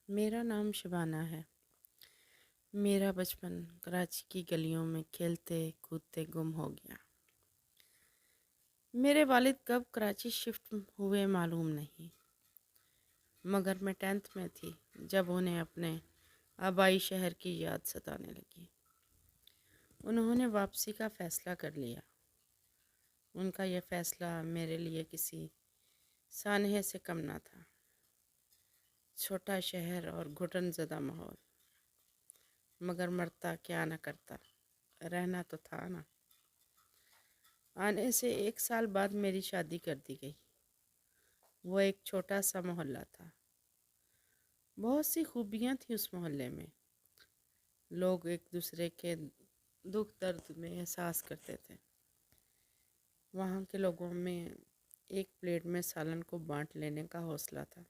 میرا نام شبانہ ہے۔ میرا بچپن کراچی کی گلیوں میں کھیلتے کودتے گم ہو گیا۔ میرے والد کب کراچی شفٹ ہوئے معلوم نہیں، مگر میں 10th میں تھی جب انہیں اپنے آبائی شہر کی یاد ستانے لگی۔ انہوں نے واپسی کا فیصلہ کر لیا۔ ان کا یہ فیصلہ میرے لیے کسی سانحے سے کم نہ تھا۔ چھوٹا شہر اور گھٹن زدہ ماحول، مگر مرتا کیا نہ کرتا، رہنا تو تھا نا۔ آنے سے 1 سال بعد میری شادی کر دی گئی۔ وہ ایک چھوٹا سا محلہ تھا۔ بہت سی خوبیاں تھیں اس محلے میں۔ لوگ ایک دوسرے کے دکھ درد میں احساس کرتے تھے۔ وہاں کے لوگوں میں ایک پلیٹ میں سالن کو بانٹ لینے کا حوصلہ تھا۔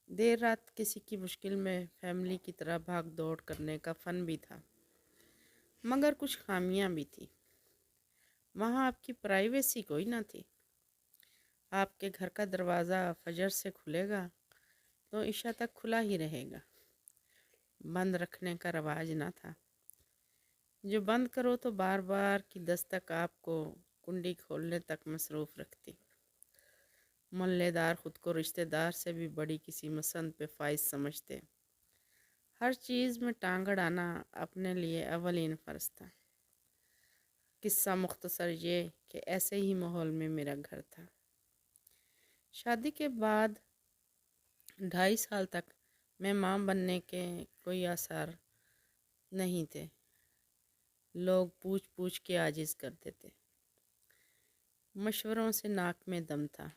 دیر رات کسی کی مشکل میں فیملی کی طرح بھاگ دوڑ کرنے کا فن بھی تھا، مگر کچھ خامیاں بھی تھیں۔ وہاں آپ کی پرائیویسی کوئی نہ تھی۔ آپ کے گھر کا دروازہ فجر سے کھلے گا تو عشاء تک کھلا ہی رہے گا۔ بند رکھنے کا رواج نہ تھا۔ جو بند کرو تو بار بار کی دستک آپ کو کنڈی کھولنے تک مصروف رکھتی۔ محلے دار خود کو رشتہ دار سے بھی بڑی کسی مسند پہ فائز سمجھتے۔ ہر چیز میں ٹانگ اڑانا اپنے لیے اولین فرض تھا۔ قصہ مختصر یہ کہ ایسے ہی ماحول میں میرا گھر تھا۔ شادی کے بعد 2.5 سال تک میں ماں بننے کے کوئی آثار نہیں تھے۔ لوگ پوچھ پوچھ کے عاجز کر دیتے۔ مشوروں سے ناک میں دم تھا،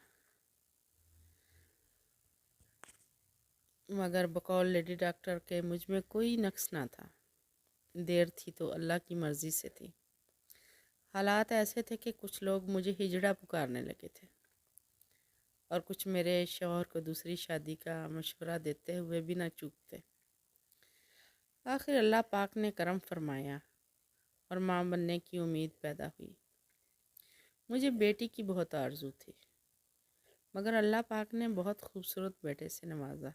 مگر بقول لیڈی ڈاکٹر کے مجھ میں کوئی نقص نہ تھا۔ دیر تھی تو اللہ کی مرضی سے تھی۔ حالات ایسے تھے کہ کچھ لوگ مجھے ہجڑا پکارنے لگے تھے اور کچھ میرے شوہر کو دوسری شادی کا مشورہ دیتے ہوئے بھی نہ چوکتے۔ آخر اللہ پاک نے کرم فرمایا اور ماں بننے کی امید پیدا ہوئی۔ مجھے بیٹی کی بہت آرزو تھی، مگر اللہ پاک نے بہت خوبصورت بیٹے سے نوازا،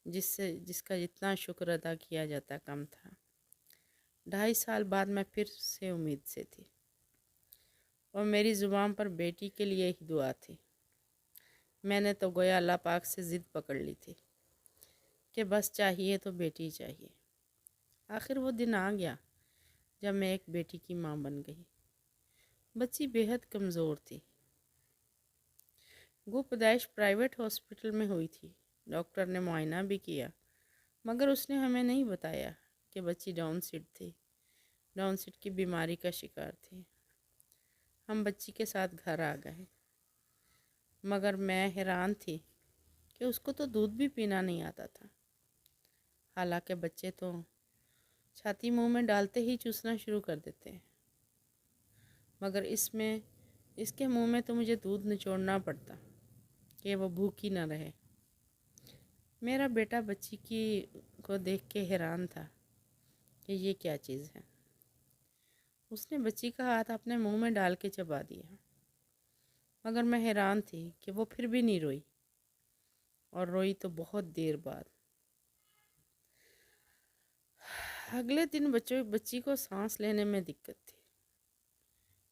جس کا جتنا شکر ادا کیا جاتا کم تھا۔ 2.5 سال بعد میں پھر سے امید سے تھی، اور میری زبان پر بیٹی کے لیے ہی دعا تھی۔ میں نے تو گویا اللہ پاک سے ضد پکڑ لی تھی کہ بس چاہیے تو بیٹی چاہیے۔ آخر وہ دن آ گیا جب میں ایک بیٹی کی ماں بن گئی۔ بچی بے حد کمزور تھی۔ وہ پیدائش پرائیویٹ ہاسپٹل میں ہوئی تھی۔ ڈاکٹر نے معائنہ بھی کیا، مگر اس نے ہمیں نہیں بتایا کہ بچی ڈاؤن سڈ کی بیماری کا شکار تھی۔ ہم بچی کے ساتھ گھر آ گئے، مگر میں حیران تھی کہ اس کو تو دودھ بھی پینا نہیں آتا تھا۔ حالانکہ بچے تو چھاتی منہ میں ڈالتے ہی چوسنا شروع کر دیتے ہیں، مگر اس کے منہ میں تو مجھے دودھ نچوڑنا پڑتا کہ وہ بھوکی نہ رہے۔ میرا بیٹا بچی کو دیکھ کے حیران تھا کہ یہ کیا چیز ہے۔ اس نے بچی کا ہاتھ اپنے منہ میں ڈال کے چبا دیا، مگر میں حیران تھی کہ وہ پھر بھی نہیں روئی، اور روئی تو بہت دیر بعد۔ اگلے دن بچی کو سانس لینے میں دقت تھی۔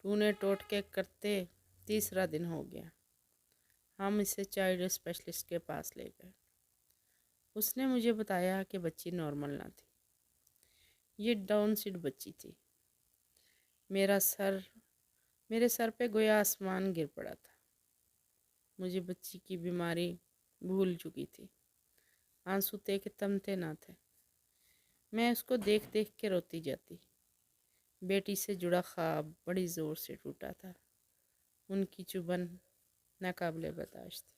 ٹونے ٹوٹکے کرتے 3را دن ہو گیا۔ ہم اسے چائلڈ اسپیشلسٹ کے پاس لے گئے۔ اس نے مجھے بتایا کہ بچی نارمل نہ تھی، یہ ڈاؤن سڈ بچی تھی۔ میرے سر پہ گویا آسمان گر پڑا تھا۔ مجھے بچی کی بیماری بھول چکی تھی۔ آنسو کے تمتے نہ تھے۔ میں اس کو دیکھ دیکھ کے روتی جاتی۔ بیٹی سے جڑا خواب بڑی زور سے ٹوٹا تھا۔ ان کی چبھن ناقابل برداشت تھی۔